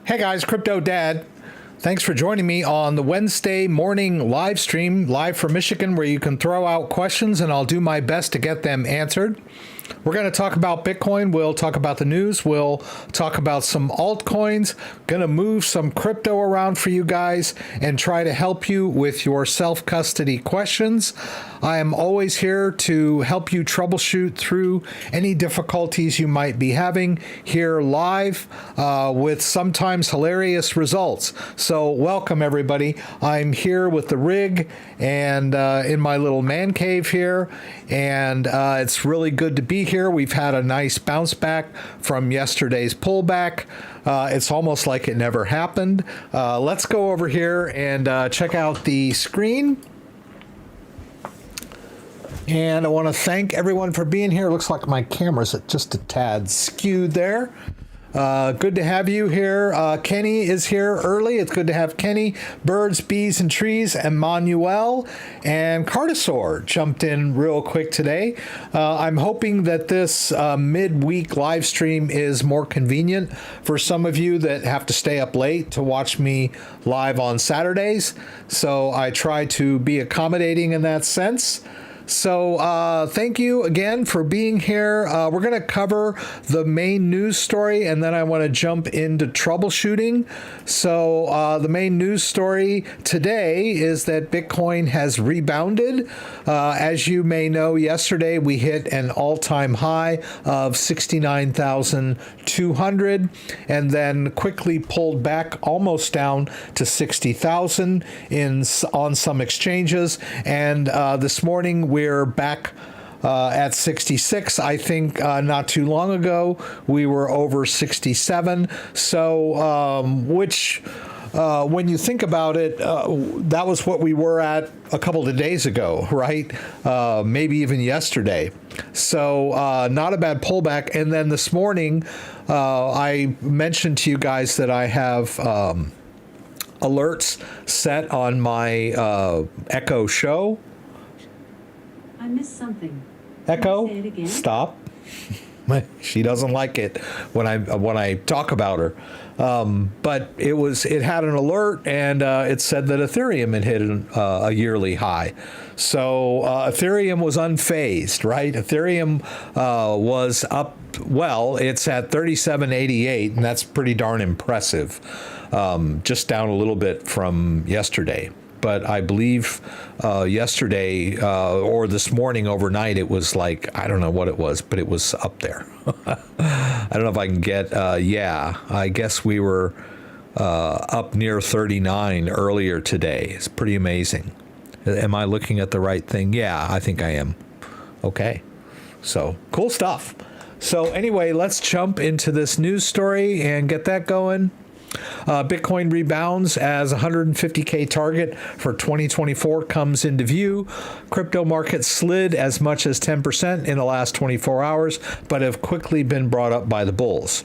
Hey guys, CryptoDad. Thanks for joining me on the Wednesday morning live stream, live from Michigan, where you can throw out questions and I'll do my best to get them answered. We're going to talk about Bitcoin. We'll talk about the news. We'll talk about some altcoins. Going to move some crypto around for you guys and try to help you with your self-custody questions. I am always here to help you troubleshoot through any difficulties you might be having here live with sometimes hilarious results. So welcome everybody. I'm here with the rig and in my little man cave here, and it's really good to be here. We've had a nice bounce back from yesterday's pullback. It's almost like it never happened. Let's go over here and check out the screen. And I want to thank everyone for being here. Looks like my camera's just a tad skewed there. Good to have you here. Kenny is here early. It's good to have Kenny. Birds, Bees, and Trees, Emmanuel, and Cartosaur jumped in real quick today. I'm hoping that this midweek live stream is more convenient for some of you that have to stay up late to watch me live on Saturdays. So I try to be accommodating in that sense. So thank you again for being here. We're going to cover the main news story, and then I want to jump into troubleshooting. So the main news story today is that Bitcoin has rebounded. As you may know, yesterday we hit an all-time high of 69,200 and then quickly pulled back almost down to 60,000 on some exchanges. And this morning we're back at 66. I think not too long ago we were over 67. So which when you think about it, that was what we were at a couple of days ago, right? Maybe even yesterday. So not a bad pullback. And then this morning, I mentioned to you guys that I have alerts set on my Echo show. I missed something. Echo, say it again? Stop. She doesn't like it when I talk about her. But it had an alert, and it said that Ethereum had hit a yearly high. So Ethereum was unfazed, right? Ethereum was up. Well, it's at 3788, and that's pretty darn impressive. Just down a little bit from yesterday. But I believe yesterday or this morning overnight, it was like, I don't know what it was, but it was up there. I don't know if I can get, yeah, I guess we were up near 39 earlier today. It's pretty amazing. Am I looking at the right thing? Yeah, I think I am. Okay. So cool stuff. So anyway, let's jump into this news story and get that going. Bitcoin rebounds as 150K target for 2024 comes into view. Crypto markets slid as much as 10% in the last 24 hours, but have quickly been brought up by the bulls.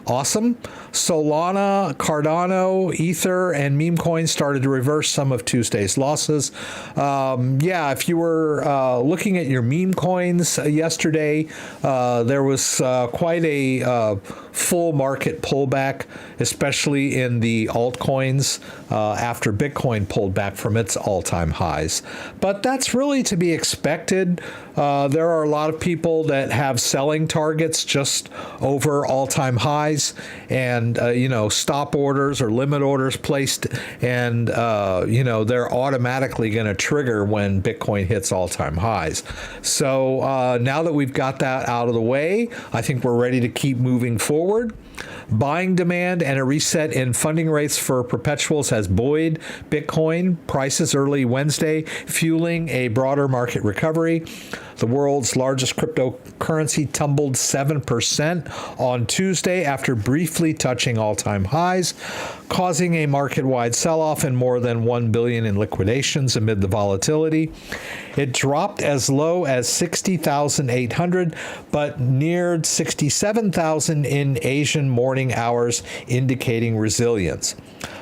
Awesome. Solana, Cardano, Ether, and meme coins started to reverse some of Tuesday's losses. Yeah, if you were looking at your meme coins yesterday, there was quite a full market pullback, especially in the altcoins after Bitcoin pulled back from its all-time highs. But that's really to be expected. There are a lot of people that have selling targets just over all-time highs, and stop orders or limit orders placed, and they're automatically going to trigger when Bitcoin hits all-time highs. So now that we've got that out of the way, I think we're ready to keep moving forward. Buying demand and a reset in funding rates for perpetuals has buoyed Bitcoin prices early Wednesday, fueling a broader market recovery. The world's largest cryptocurrency tumbled 7% on Tuesday after briefly touching all-time highs, causing a market-wide sell-off and more than $1 billion in liquidations amid the volatility. It dropped as low as 60,800, but neared 67,000 in Asian morning hours, indicating resilience.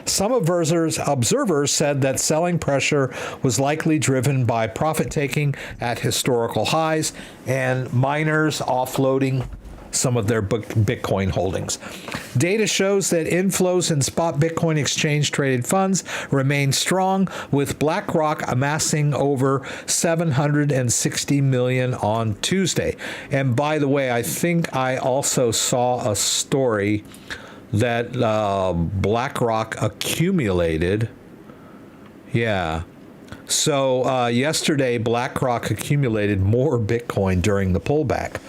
Some observers said that selling pressure was likely driven by profit-taking at historical highs and miners offloading some of their Bitcoin holdings. Data shows that inflows in spot Bitcoin exchange traded funds remain strong, with BlackRock amassing over $760 million on Tuesday. And by the way, I think I also saw a story that BlackRock accumulated. Yeah. So yesterday, BlackRock accumulated more Bitcoin during the pullback.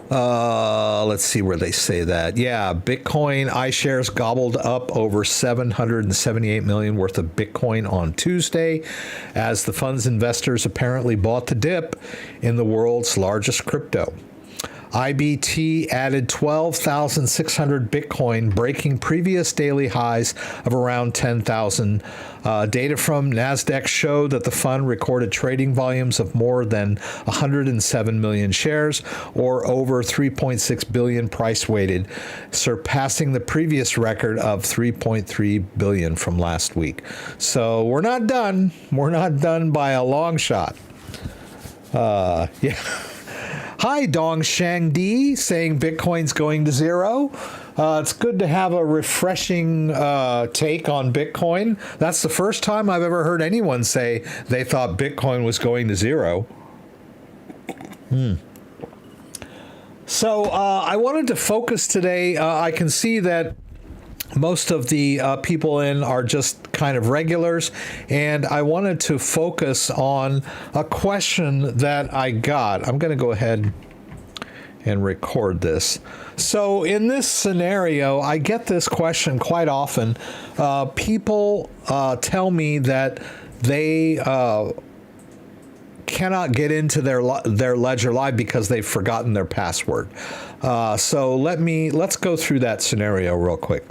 Let's see where they say that. Yeah, Bitcoin iShares gobbled up over $778 million worth of Bitcoin on Tuesday, as the fund's investors apparently bought the dip in the world's largest crypto. IBT added 12,600 Bitcoin, breaking previous daily highs of around 10,000. Data from NASDAQ showed that the fund recorded trading volumes of more than 107 million shares, or over 3.6 billion price weighted, surpassing the previous record of 3.3 billion from last week. So we're not done. We're not done by a long shot. Yeah. Hi, Dong Shang Di, saying Bitcoin's going to zero. It's good to have a refreshing take on Bitcoin. That's the first time I've ever heard anyone say they thought Bitcoin was going to zero. So I wanted to focus today. I can see that most of the people in are just kind of regulars, and I wanted to focus on a question that I got. I'm going to go ahead and record this. So in this scenario, I get this question quite often. People tell me that they cannot get into their Ledger Live because they've forgotten their password. So let's go through that scenario real quick.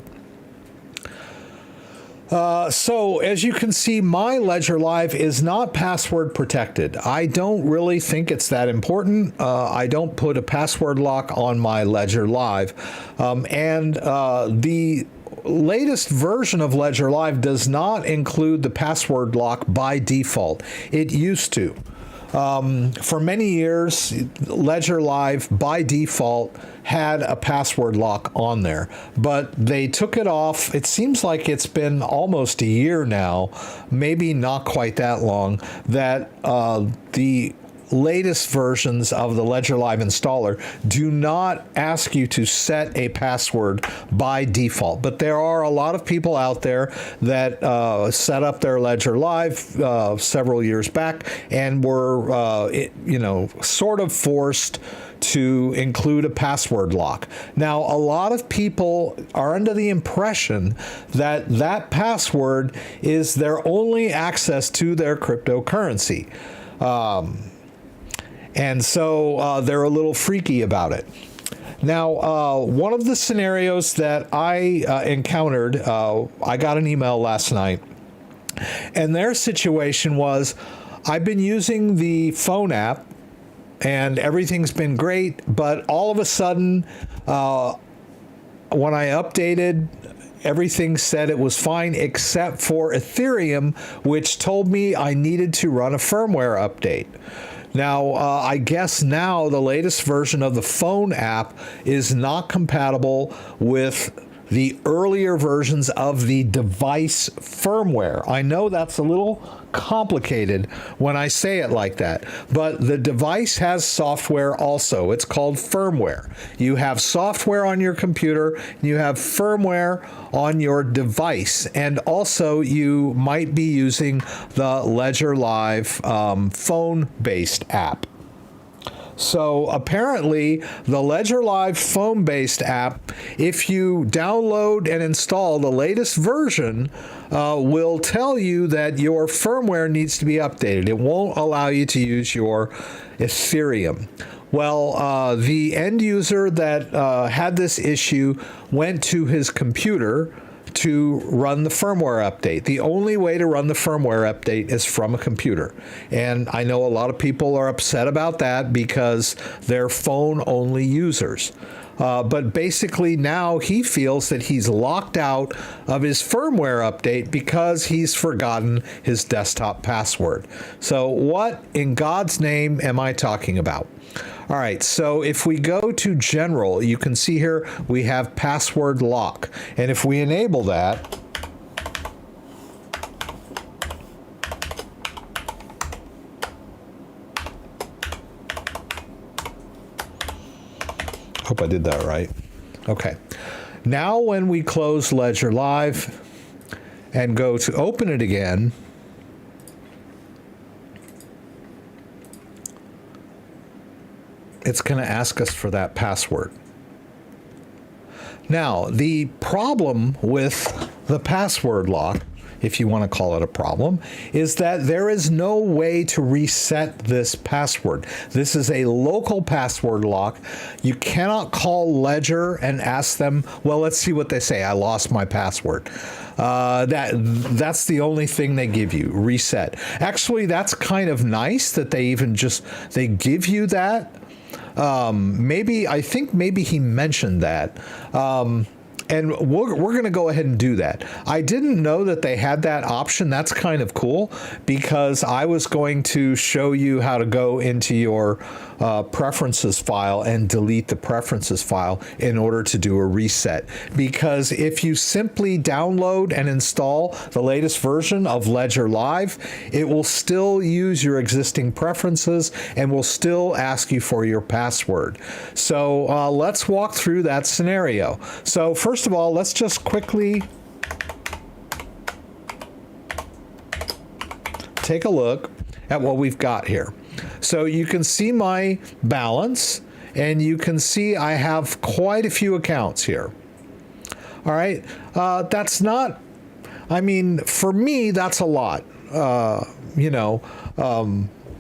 So as you can see, my Ledger Live is not password protected. I don't really think it's that important. I don't put a password lock on my Ledger Live. And the latest version of Ledger Live does not include the password lock by default. It used to. For many years, Ledger Live by default had a password lock on there, but they took it off. It seems like it's been almost a year now, maybe not quite that long, that the latest versions of the Ledger Live installer do not ask you to set a password by default. But there are a lot of people out there that set up their Ledger Live several years back and were, sort of forced to include a password lock. Now, a lot of people are under the impression that that password is their only access to their cryptocurrency. And so they're a little freaky about it. Now, one of the scenarios that I encountered, I got an email last night, and their situation was, I've been using the phone app, and everything's been great, but all of a sudden, when I updated, everything said it was fine except for Ethereum, which told me I needed to run a firmware update. Now, I guess now the latest version of the phone app is not compatible with the earlier versions of the device firmware. I know that's a little complicated when I say it like that, but the device has software also. It's called firmware. You have software on your computer, you have firmware on your device, and also you might be using the Ledger Live phone-based app. So apparently the Ledger Live phone-based app, if you download and install the latest version, will tell you that your firmware needs to be updated. It won't allow you to use your Ethereum. Well, the end user that had this issue went to his computer to run the firmware update. The only way to run the firmware update is from a computer. And I know a lot of people are upset about that because they're phone-only users. But basically now he feels that he's locked out of his firmware update because he's forgotten his desktop password. So what in God's name am I talking about? All right, so if we go to general, you can see here we have password lock. And if we enable that, hope I did that right. Okay. Now when we close Ledger Live and go to open it again, it's going to ask us for that password. Now, the problem with the password lock, if you want to call it a problem, is that there is no way to reset this password. This is a local password lock. You cannot call Ledger and ask them, well, let's see what they say. I lost my password. That's the only thing they give you, reset. Actually, that's kind of nice that they even they give you that. I think maybe he mentioned that. And we're going to go ahead and do that. I didn't know that they had that option. That's kind of cool because I was going to show you how to go into your preferences file and delete the preferences file in order to do a reset. Because if you simply download and install the latest version of Ledger Live, it will still use your existing preferences and will still ask you for your password. So let's walk through that scenario. So first of all, let's just quickly take a look at what we've got here. So you can see my balance, and you can see I have quite a few accounts here. All right, that's not, I mean, for me, that's a lot.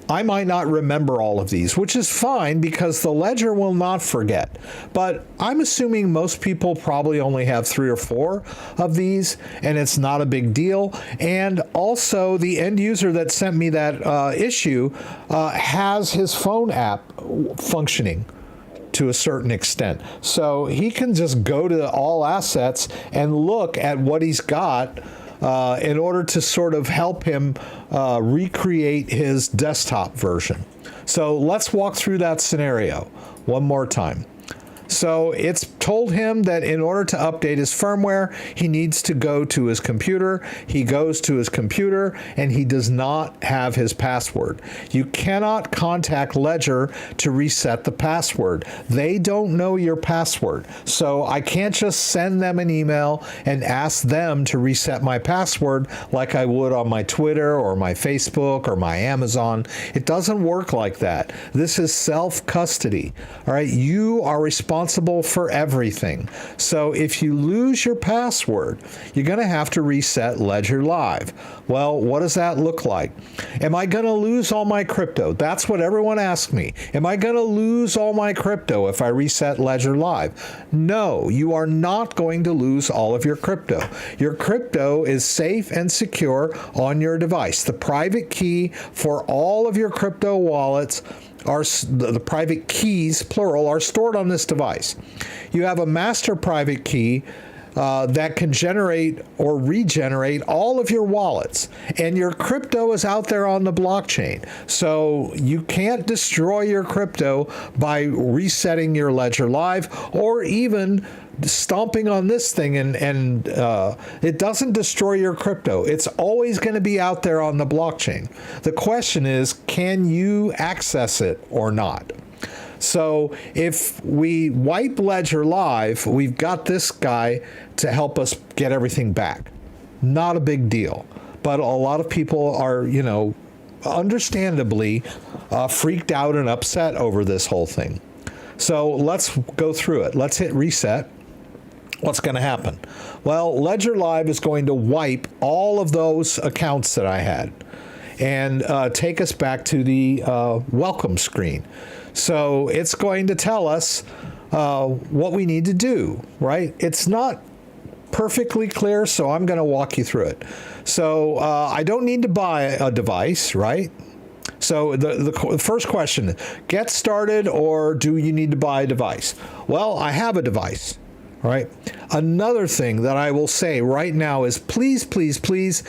I might not remember all of these, which is fine because the ledger will not forget. But I'm assuming most people probably only have 3 or 4 of these, and it's not a big deal. And also, the end user that sent me that issue has his phone app functioning to a certain extent. So he can just go to all assets and look at what he's got in order to sort of help him recreate his desktop version. So let's walk through that scenario one more time. So it's told him that in order to update his firmware, he needs to go to his computer. He goes to his computer and he does not have his password. You cannot contact Ledger to reset the password. They don't know your password. So I can't just send them an email and ask them to reset my password like I would on my Twitter or my Facebook or my Amazon. It doesn't work like that. This is self-custody. All right, you are responsible for everything. So if you lose your password, you're going to have to reset Ledger Live. Well, what does that look like? Am I going to lose all my crypto? That's what everyone asks me. Am I going to lose all my crypto if I reset Ledger Live? No, you are not going to lose all of your crypto. Your crypto is safe and secure on your device. The private key for all of your crypto wallets the private keys, plural, are stored on this device. You have a master private key that can generate or regenerate all of your wallets. And your crypto is out there on the blockchain. So you can't destroy your crypto by resetting your Ledger Live or even stomping on this thing and it doesn't destroy your crypto. It's always going to be out there on the blockchain. The question is, can you access it or not? So if we wipe Ledger Live, we've got this guy to help us get everything back. Not a big deal. But a lot of people are, understandably freaked out and upset over this whole thing. So let's go through it. Let's hit reset. What's going to happen? Well, Ledger Live is going to wipe all of those accounts that I had and take us back to the welcome screen. So it's going to tell us what we need to do, right? It's not perfectly clear, so I'm going to walk you through it. So I don't need to buy a device, right? So the first question, get started or do you need to buy a device? Well, I have a device, right? Another thing that I will say right now is please, please, please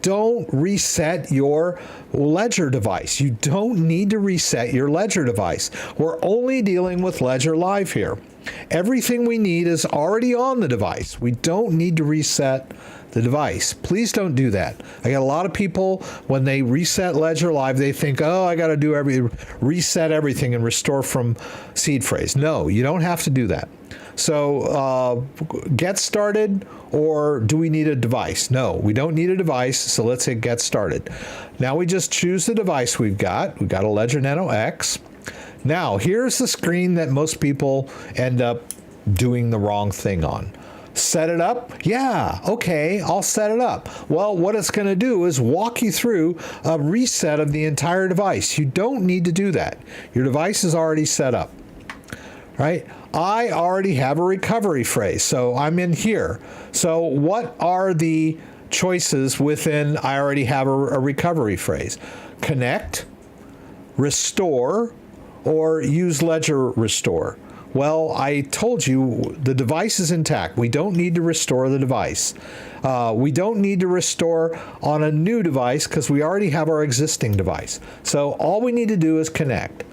don't reset your Ledger device. You don't need to reset your Ledger device. We're only dealing with Ledger Live here. Everything we need is already on the device. We don't need to reset the device. Please don't do that. I got a lot of people, when they reset Ledger Live, they think, oh, I got to reset everything and restore from seed phrase. No, you don't have to do that. So get started, or do we need a device? No, we don't need a device, so let's hit get started. Now we just choose the device we've got. We've got a Ledger Nano X. Now here's the screen that most people end up doing the wrong thing on. Set it up? Yeah, okay, I'll set it up. Well, what it's going to do is walk you through a reset of the entire device. You don't need to do that. Your device is already set up, right? I already have a recovery phrase, so I'm in here. So what are the choices within I already have a recovery phrase? Connect, restore, or use Ledger Restore. Well, I told you the device is intact. We don't need to restore the device. We don't need to restore on a new device because we already have our existing device. So all we need to do is connect.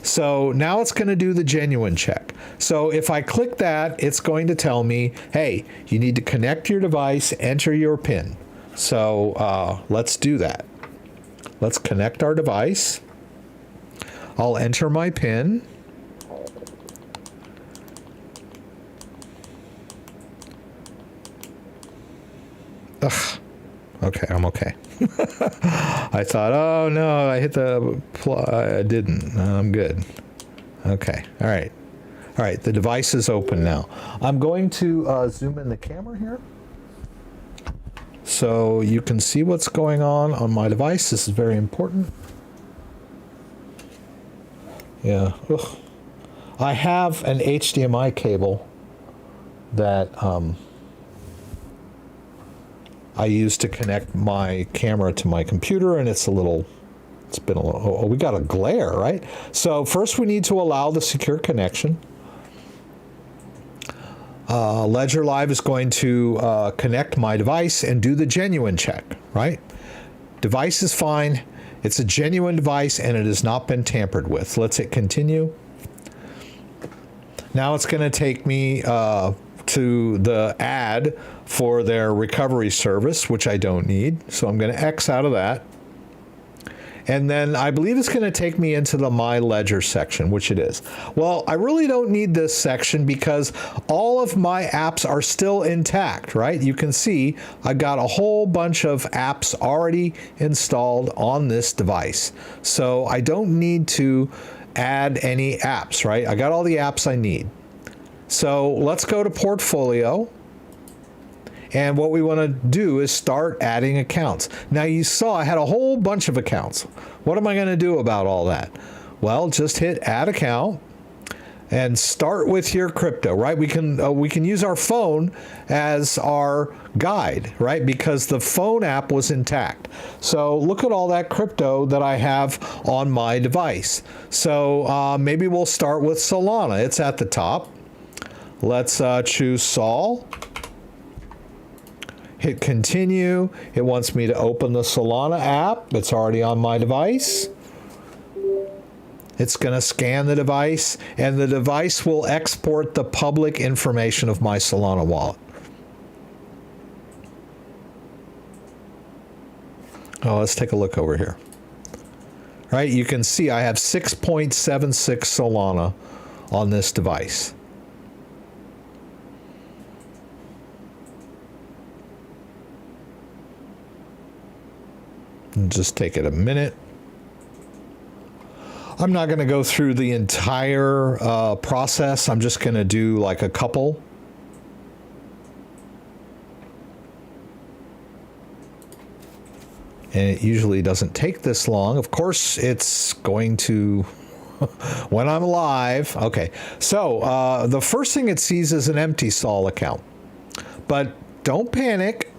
So now it's going to do the genuine check. So if I click that, it's going to tell me, hey, you need to connect your device, enter your PIN. So let's do that. Let's connect our device. I'll enter my PIN. Ugh. Okay, I'm okay. I thought, oh no, I hit the I didn't. I'm good. Okay, all right. All right, the device is open now. I'm going to zoom in the camera here so you can see what's going on my device. This is very important. Yeah. Ugh. I have an HDMI cable that I use to connect my camera to my computer, and it's been a little, oh, we got a glare, right? So first we need to allow the secure connection. Ledger Live is going to connect my device and do the genuine check, right? Device is fine. It's a genuine device and it has not been tampered with. Let's hit continue. Now it's going to take me to the ad for their recovery service, which I don't need. So I'm going to X out of that. And then I believe it's going to take me into the My Ledger section, which it is. Well, I really don't need this section because all of my apps are still intact, right? You can see I've got a whole bunch of apps already installed on this device. So I don't need to add any apps, right? I got all the apps I need. So let's go to Portfolio. And what we want to do is start adding accounts. Now you saw I had a whole bunch of accounts. What am I going to do about all that? Well, just hit Add Account and start with your crypto, right? We can use our phone as our guide, right? Because the phone app was intact. So look at all that crypto that I have on my device. So maybe we'll start with Solana. It's at the top. Let's choose Sol. Hit continue. It wants me to open the Solana app. It's already on my device. It's going to scan the device, and the device will export the public information of my Solana wallet. Oh, let's take a look over here. Right, you can see I have 6.76 Solana on this device. Just take it a minute. I'm not going to go through the entire process. I'm just going to do like a couple. And it usually doesn't take this long. Of course, it's going to when I'm live. Okay, so the first thing it sees is an empty Sol account. But don't panic.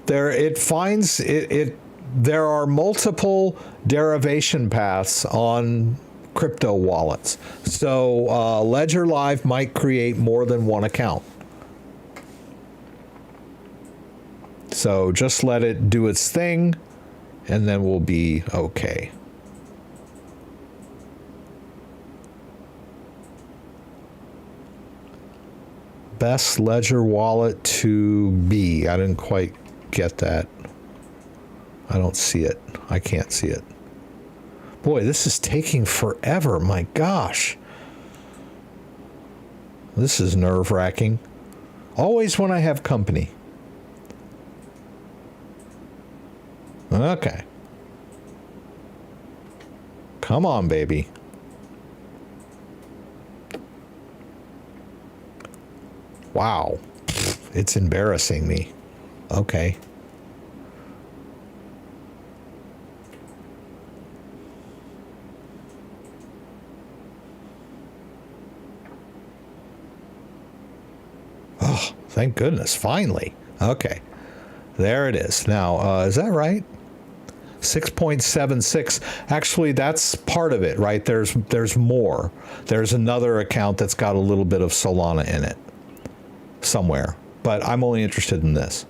It finds it there are multiple derivation paths on crypto wallets. So Ledger Live might create more than one account. So just let it do its thing, and then we'll be okay. Best Ledger wallet to be. I didn't quite get that. I don't see it. I can't see it. Boy, this is taking forever. My gosh. This is nerve-wracking. Always when I have company. Okay. Come on, baby. Wow. It's embarrassing me. Okay. Oh, thank goodness. Finally. Okay. There it is. Now, is that right? 6.76. Actually, that's part of it, right? There's more. There's another account that's got a little bit of Solana in it somewhere, but I'm only interested in this.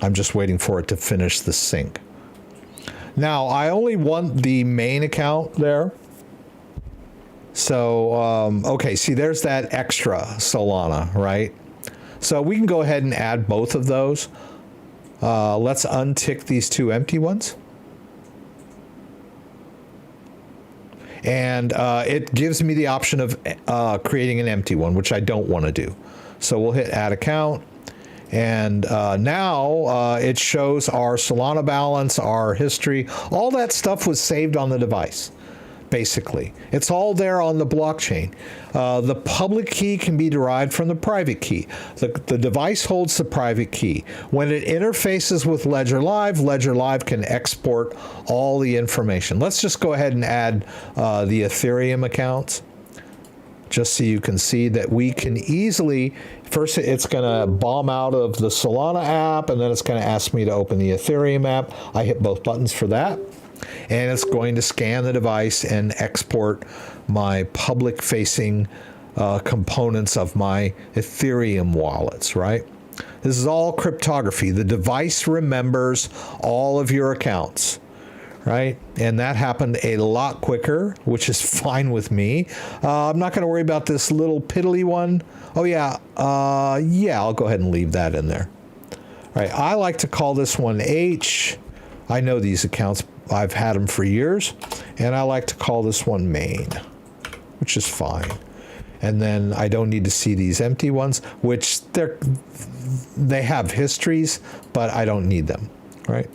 I'm just waiting for it to finish the sync. Now, I only want the main account there. So, okay, see, there's that extra Solana, right? So we can go ahead and add both of those. Let's untick these two empty ones. And it gives me the option of creating an empty one, which I don't want to do. So we'll hit add account. And now it shows our Solana balance, our history. All that stuff was saved on the device, basically. It's all there on the blockchain. The public key can be derived from the private key. The device holds the private key. When it interfaces with Ledger Live can export all the information. Let's just go ahead and add the Ethereum accounts, just so you can see that we can easily, first it's going to bomb out of the Solana app, and then it's going to ask me to open the Ethereum app. I hit both buttons for that. And it's going to scan the device and export my public-facing components of my Ethereum wallets, right? This is all cryptography. The device remembers all of your accounts, right? And that happened a lot quicker, which is fine with me. I'm not going to worry about this little piddly one. Oh, yeah. Yeah, I'll go ahead and leave that in there. All right, I like to call this one H. I know these accounts. I've had them for years, and I like to call this one main, which is fine. And then I don't need to see these empty ones, which they have histories, but I don't need them, right?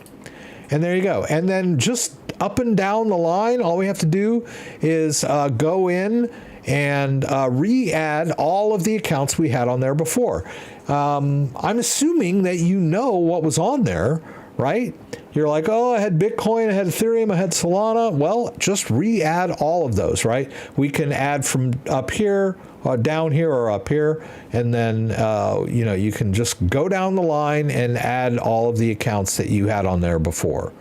And there you go. And then just up and down the line, all we have to do is go in and re-add all of the accounts we had on there before. I'm assuming that you know what was on there, right? You're like, oh, I had Bitcoin, I had Ethereum, I had Solana. Well, just re-add all of those, right? We can add from up here, down here, or up here, and then you can just go down the line and add all of the accounts that you had on there before.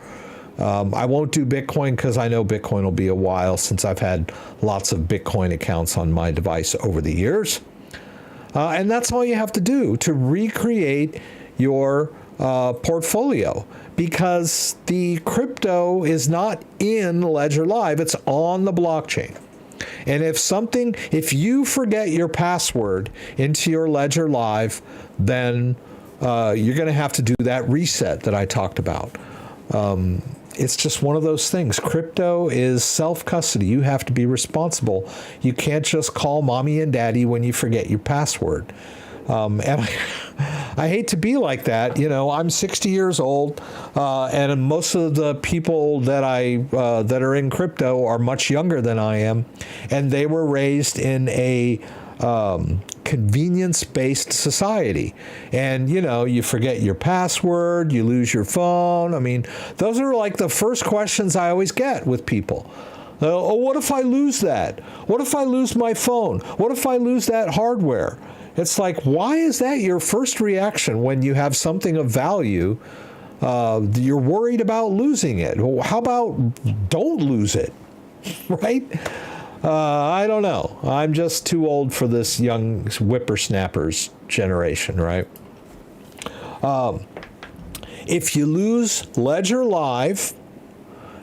I won't do Bitcoin because I know Bitcoin will be a while since I've had lots of Bitcoin accounts on my device over the years. And that's all you have to do to recreate your portfolio, because the crypto is not in Ledger Live, it's on the blockchain. And if you forget your password into your Ledger Live, then you're going to have to do that reset that I talked about. It's just one of those things. Crypto is self-custody. You have to be responsible. You can't just call mommy and daddy when you forget your password. And I hate to be like that. I'm 60 years old, and most of the people that that are in crypto are much younger than I am, and they were raised in a convenience-based society. And, you forget your password, you lose your phone. I mean, those are like the first questions I always get with people. Oh, what if I lose that? What if I lose my phone? What if I lose that hardware? It's like, why is that your first reaction when you have something of value You're worried about losing it. Well, how about don't lose it, right? I don't know. I'm just too old for this young whippersnappers generation, right? If you lose Ledger Live,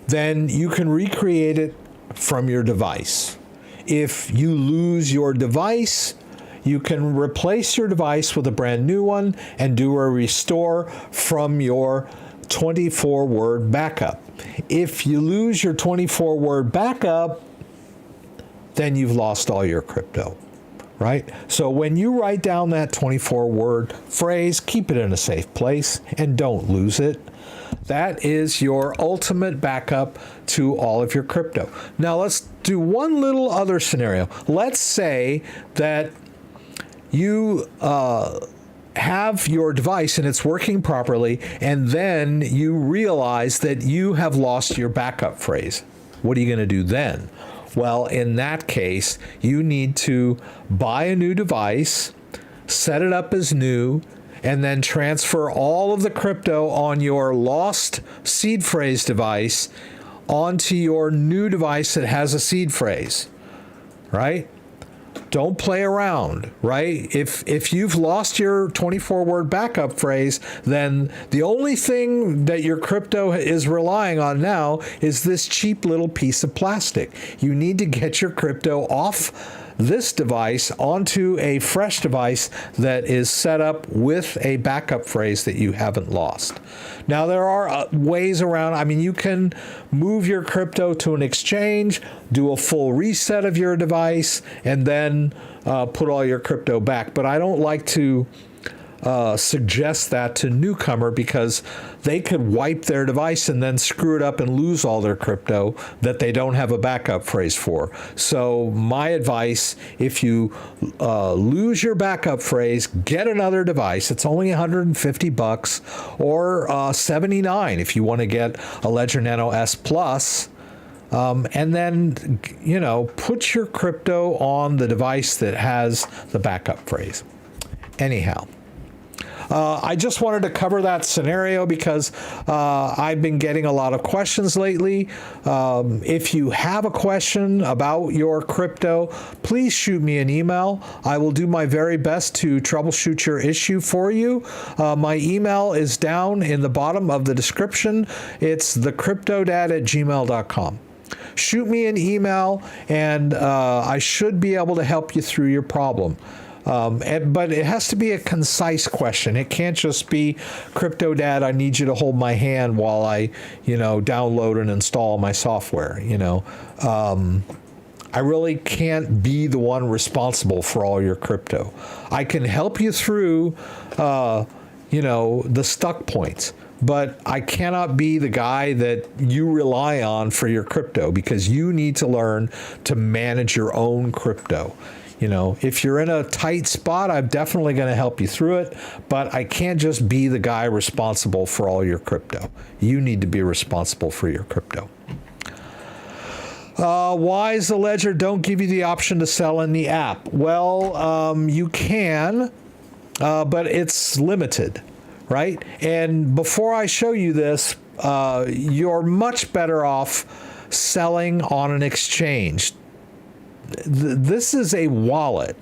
then you can recreate it from your device. If you lose your device, you can replace your device with a brand new one and do a restore from your 24-word backup. If you lose your 24-word backup, then you've lost all your crypto, right? So when you write down that 24-word phrase, keep it in a safe place and don't lose it. That is your ultimate backup to all of your crypto. Now let's do one little other scenario. Let's say that you have your device and it's working properly, and then you realize that you have lost your backup phrase. What are you going to do then? Well, in that case, you need to buy a new device, set it up as new, and then transfer all of the crypto on your lost seed phrase device onto your new device that has a seed phrase, right? Don't play around, right? If you've lost your 24-word backup phrase, then the only thing that your crypto is relying on now is this cheap little piece of plastic. You need to get your crypto off this device onto a fresh device that is set up with a backup phrase that you haven't lost. Now, there are ways around. I mean, you can move your crypto to an exchange, do a full reset of your device, and then put all your crypto back. But I don't like to suggest that to newcomer, because they could wipe their device and then screw it up and lose all their crypto that they don't have a backup phrase for. So my advice, if you lose your backup phrase, get another device. It's only $150 or 79 if you want to get a Ledger Nano S Plus. And then, put your crypto on the device that has the backup phrase. Anyhow. I just wanted to cover that scenario because I've been getting a lot of questions lately. If you have a question about your crypto, please shoot me an email. I will do my very best to troubleshoot your issue for you. My email is down in the bottom of the description. It's thecryptodad@gmail.com. Shoot me an email, and I should be able to help you through your problem. But it has to be a concise question. It can't just be, CryptoDad, I need you to hold my hand while I, download and install my software. I really can't be the one responsible for all your crypto. I can help you through, the stuck points. But I cannot be the guy that you rely on for your crypto, because you need to learn to manage your own crypto. If you're in a tight spot, I'm definitely going to help you through it, but I can't just be the guy responsible for all your crypto. You need to be responsible for your crypto. Why is the Ledger don't give you the option to sell in the app? Well, you can, but it's limited, right? And before I show you this, you're much better off selling on an exchange. This is a wallet,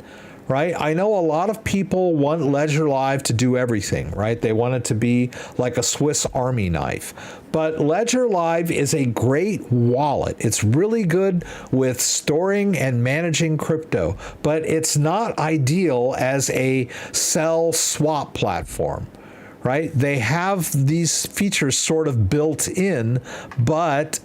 right? I know a lot of people want Ledger Live to do everything, right? They want it to be like a Swiss Army knife. But Ledger Live is a great wallet. It's really good with storing and managing crypto, but it's not ideal as a sell swap platform, right? They have these features sort of built in, but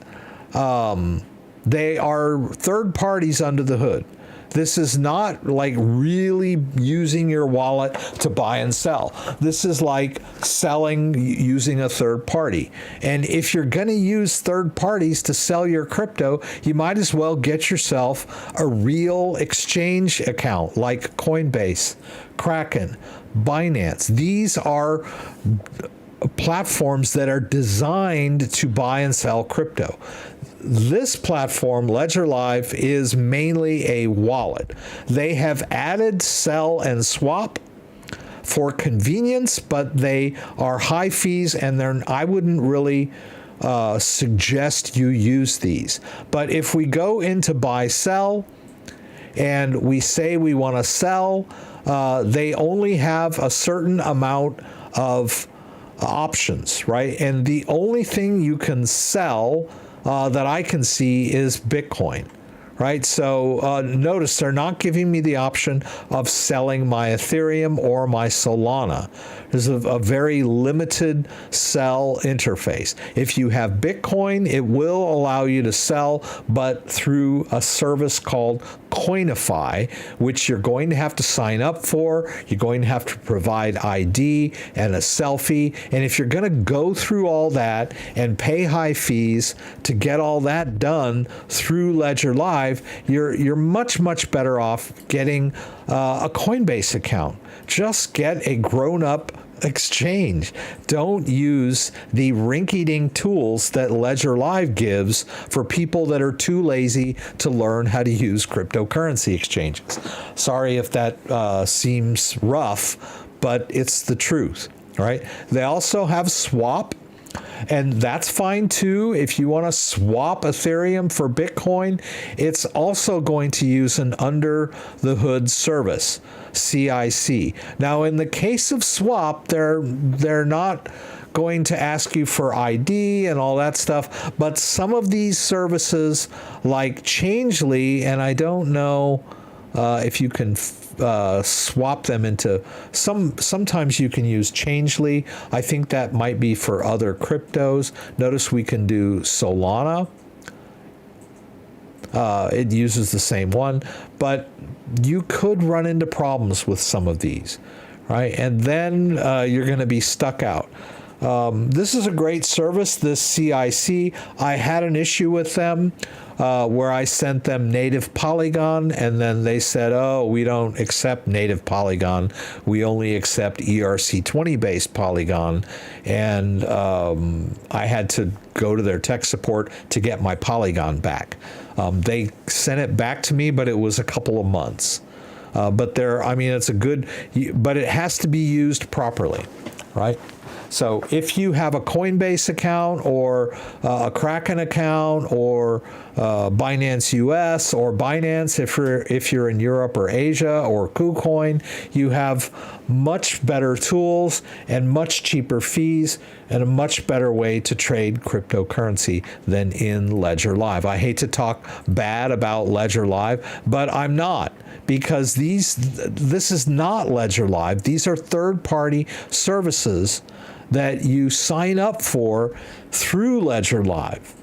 they are third parties under the hood. This is not like really using your wallet to buy and sell. This is like selling using a third party. And if you're going to use third parties to sell your crypto, you might as well get yourself a real exchange account like Coinbase, Kraken, Binance. These are platforms that are designed to buy and sell crypto. This platform, Ledger Live, is mainly a wallet. They have added sell and swap, for convenience, but they are high fees, and I wouldn't really suggest you use these. But if we go into buy sell and we say we want to sell, they only have a certain amount of options, right? And the only thing you can sell that I can see is Bitcoin. Right, so notice they're not giving me the option of selling my Ethereum or my Solana. There's a very limited sell interface. If you have Bitcoin, it will allow you to sell, but through a service called Coinify, which you're going to have to sign up for. You're going to have to provide ID and a selfie. And if you're going to go through all that and pay high fees to get all that done through Ledger Live, you're much better off getting a Coinbase account. Just get a grown-up exchange. Don't use the rinky-dink tools that Ledger Live gives for people that are too lazy to learn how to use cryptocurrency exchanges. Sorry if that seems rough, but it's the truth, right? They also have swap, and that's fine too. If you want to swap Ethereum for Bitcoin, it's also going to use an under the hood service, CIC. Now, in the case of swap, they're not going to ask you for ID and all that stuff, but some of these services like Changely, and I don't know if you can swap them into sometimes you can use Changely. I think that might be for other cryptos. Notice we can do Solana. It uses the same one, but you could run into problems with some of these, right? And then you're going to be stuck out. This is a great service, this CIC. I had an issue with them where I sent them native Polygon, and then they said, oh, we don't accept native Polygon. We only accept ERC20 based Polygon. And I had to go to their tech support to get my Polygon back. They sent it back to me, but it was a couple of months. But it's a good, but it has to be used properly, right? So if you have a Coinbase account or a Kraken account or Binance US or Binance if you're in Europe or Asia, or KuCoin, you have much better tools and much cheaper fees and a much better way to trade cryptocurrency than in Ledger Live. I hate to talk bad about Ledger Live, but I'm not, because this is not Ledger Live. These are third-party services that you sign up for through Ledger Live.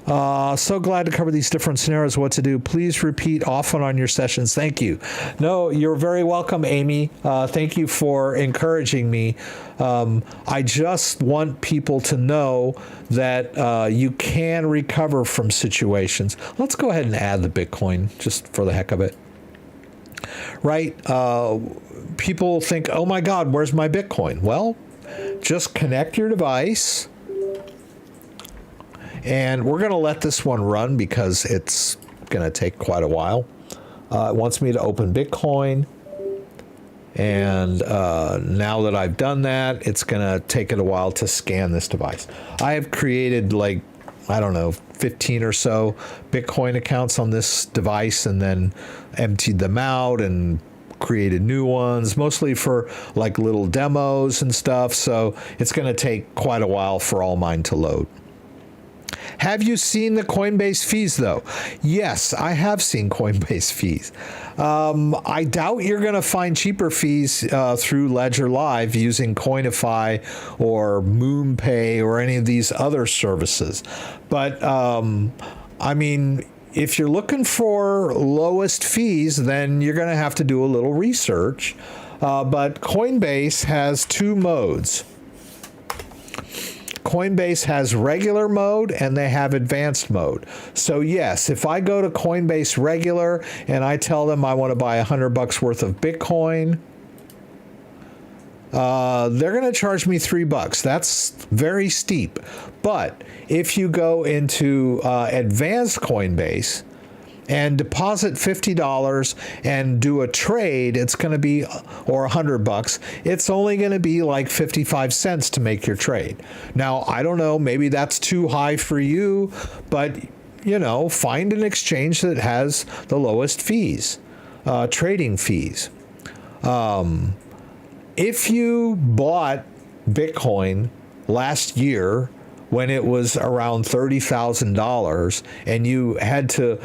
So glad to cover these different scenarios, what to do. Please repeat often on your sessions. Thank you. No, you're very welcome, Amy. Thank you for encouraging me. I just want people to know that you can recover from situations. Let's go ahead and add the Bitcoin just for the heck of it. Right? People think, oh my God, where's my Bitcoin? Well, just connect your device. And we're going to let this one run because it's going to take quite a while. It wants me to open Bitcoin. And now that I've done that, it's going to take it a while to scan this device. I have created 15 or so Bitcoin accounts on this device and then emptied them out and created new ones, mostly for little demos and stuff. So it's going to take quite a while for all mine to load. Have you seen the Coinbase fees, though? Yes, I have seen Coinbase fees. I doubt you're going to find cheaper fees through Ledger Live using Coinify or MoonPay or any of these other services. But, if you're looking for lowest fees, then you're going to have to do a little research. But Coinbase has two modes. Coinbase has regular mode and they have advanced mode. So yes, if I go to Coinbase regular and I tell them I want to buy $100 worth of Bitcoin, they're going to charge me $3. That's very steep. But if you go into advanced Coinbase and deposit $50 and do a trade, it's going to be, or $100, it's only going to be like 55 cents to make your trade. Now, I don't know, maybe that's too high for you, but find an exchange that has the lowest fees, trading fees. If you bought Bitcoin last year when it was around $30,000 and you had to,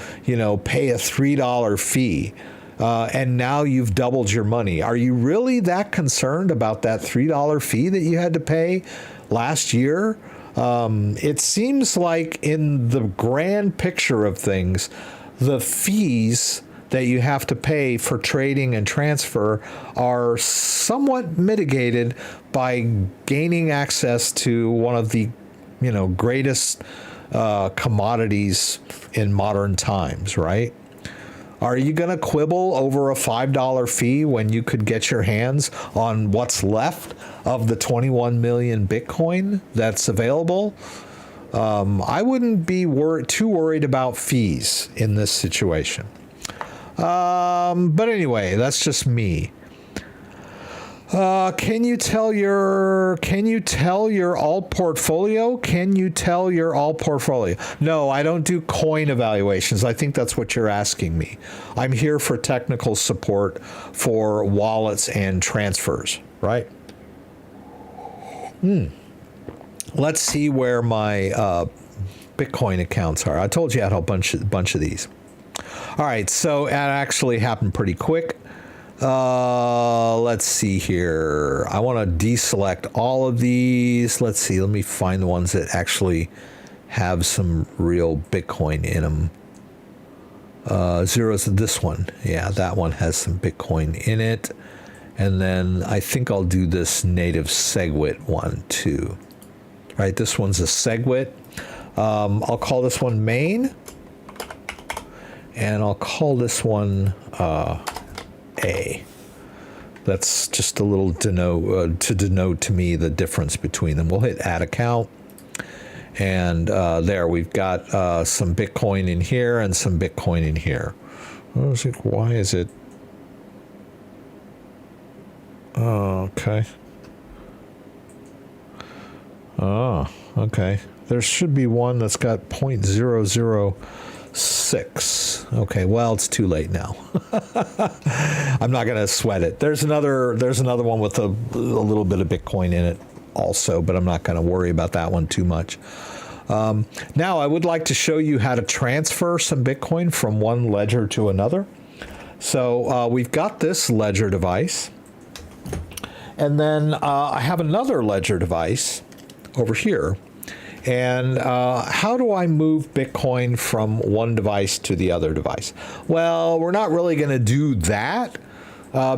pay a $3 fee, and now you've doubled your money, are you really that concerned about that $3 fee that you had to pay last year? It seems like in the grand picture of things, the fees that you have to pay for trading and transfer are somewhat mitigated by gaining access to one of the greatest commodities in modern times, right? Are you going to quibble over a $5 fee when you could get your hands on what's left of the 21 million Bitcoin that's available? I wouldn't be too worried about fees in this situation. But anyway, that's just me. Can you tell your alt portfolio? Can you tell your alt portfolio? No, I don't do coin evaluations. I think that's what you're asking me. I'm here for technical support for wallets and transfers, right? Let's see where my Bitcoin accounts are. I told you I had a bunch of these. All right, so it actually happened pretty quick. Let's see here. I want to deselect all of these. Let's see. Let me find the ones that actually have some real Bitcoin in them. Zeros of this one. Yeah, that one has some Bitcoin in it. And then I think I'll do this native SegWit one too. Right, this one's a SegWit. I'll call this one main. And I'll call this one A. That's just a little to denote to me the difference between them. We'll hit add account. And there we've got some Bitcoin in here and some Bitcoin in here. I was like, why is it? Oh, okay. Oh, okay. There should be one that's got 0.006. Okay, well, it's too late now. I'm not going to sweat it. There's another one with a little bit of Bitcoin in it also, but I'm not going to worry about that one too much. Now, I would like to show you how to transfer some Bitcoin from one ledger to another. So we've got this ledger device. And then I have another ledger device over here. And how do I move Bitcoin from one device to the other device? Well, we're not really going to do that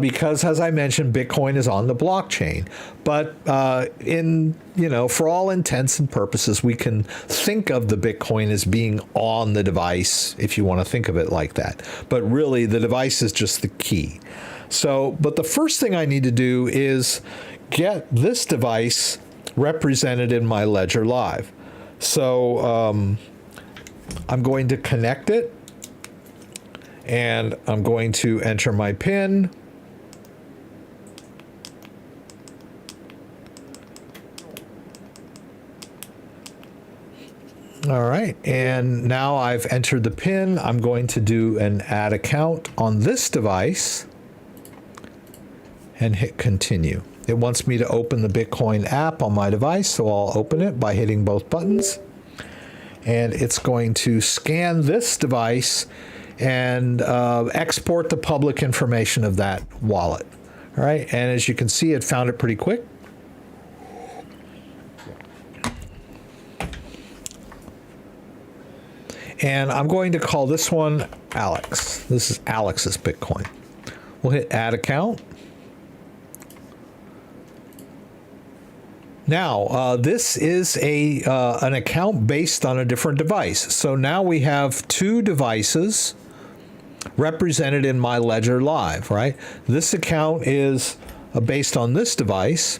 because, as I mentioned, Bitcoin is on the blockchain. But for all intents and purposes, we can think of the Bitcoin as being on the device, if you want to think of it like that. But really, the device is just the key. But the first thing I need to do is get this device represented in my ledger live. So I'm going to connect it, and I'm going to enter my PIN. All right, and now I've entered the PIN. I'm going to do an add account on this device and hit continue. It wants me to open the Bitcoin app on my device, so I'll open it by hitting both buttons. And it's going to scan this device and export the public information of that wallet. All right, and as you can see, it found it pretty quick. And I'm going to call this one Alex. This is Alex's Bitcoin. We'll hit add account. Now, this is an account based on a different device. So now we have two devices represented in my ledger live, right? This account is based on this device.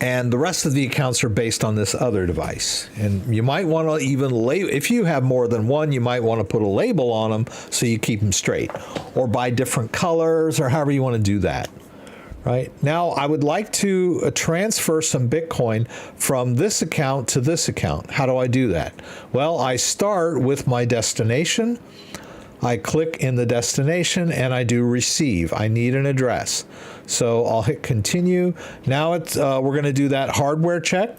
And the rest of the accounts are based on this other device. And you might want to even label, if you have more than one, you might want to put a label on them so you keep them straight, or buy different colors, or however you want to do that. Right now, I would like to transfer some Bitcoin from this account to this account. How do I do that? Well, I start with my destination. I click in the destination and I do receive. I need an address. So I'll hit continue. Now we're going to do that hardware check.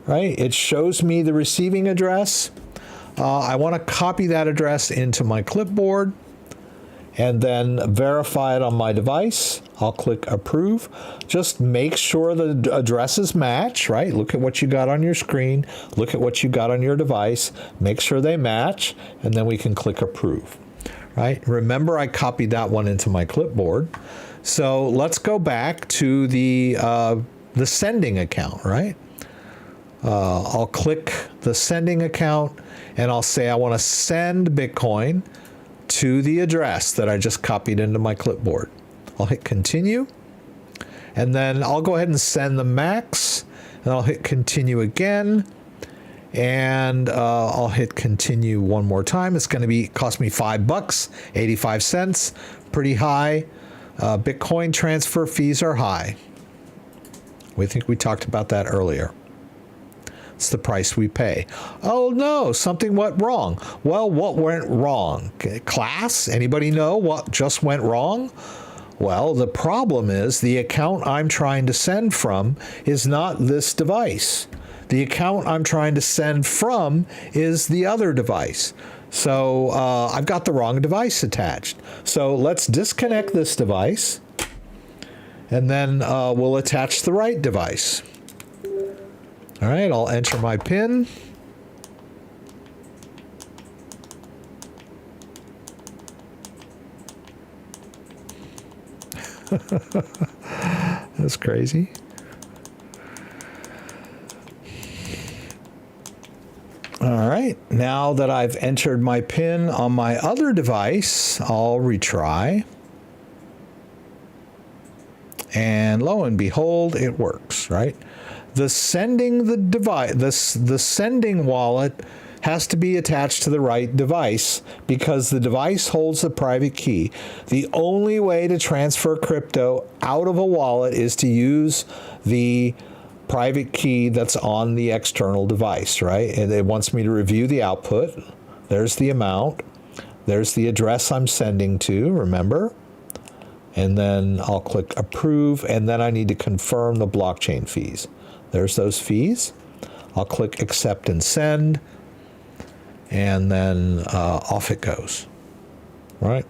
Right? It shows me the receiving address. I want to copy that address into my clipboard and then verify it on my device. I'll click approve. Just make sure the addresses match, right? Look at what you got on your screen. Look at what you got on your device. Make sure they match, and then we can click approve, right? Remember, I copied that one into my clipboard. So let's go back to the sending account, right? I'll click the sending account, and I'll say I want to send Bitcoin to the address that I just copied into my clipboard. I'll hit continue, and then I'll go ahead and send the max, and I'll hit continue again, and I'll hit continue one more time. It's going to cost me $5, 85 cents, pretty high. Bitcoin transfer fees are high. We think we talked about that earlier. It's the price we pay. Oh no, something went wrong. Well, what went wrong? Class, anybody know what just went wrong? Well, the problem is the account I'm trying to send from is not this device. The account I'm trying to send from is the other device. So I've got the wrong device attached. So let's disconnect this device, and then we'll attach the right device. All right, I'll enter my PIN. That's crazy. All right, now that I've entered my PIN on my other device, I'll retry. And lo and behold, it works, right? The sending wallet has to be attached to the right device because the device holds the private key. The only way to transfer crypto out of a wallet is to use the private key that's on the external device, right? And it wants me to review the output. There's the amount. There's the address I'm sending to, remember? And then I'll click approve, and then I need to confirm the blockchain fees. There's those fees. I'll click accept and send, and then off it goes, right?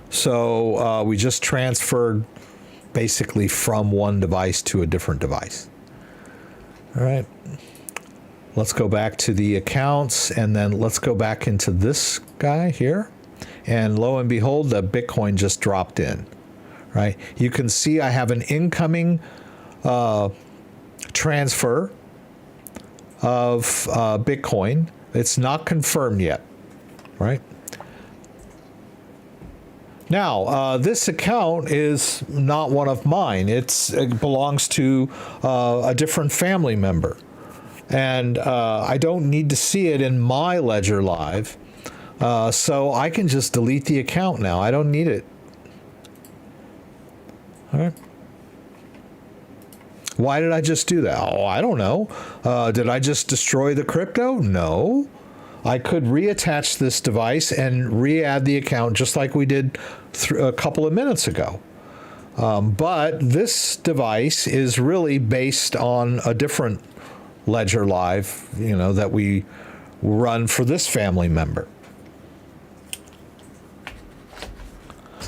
So we just transferred basically from one device to a different device. All right. Let's go back to the accounts, and then let's go back into this guy here. And lo and behold, the Bitcoin just dropped in. Right? You can see I have an incoming transfer of Bitcoin. It's not confirmed yet, right? Now, this account is not one of mine. It belongs to a different family member. And I don't need to see it in my Ledger Live. So I can just delete the account now. I don't need it. All right. Why did I just do that? Oh, I don't know. Did I just destroy the crypto? No. I could reattach this device and re-add the account just like we did a couple of minutes ago. But this device is really based on a different Ledger Live, that we run for this family member.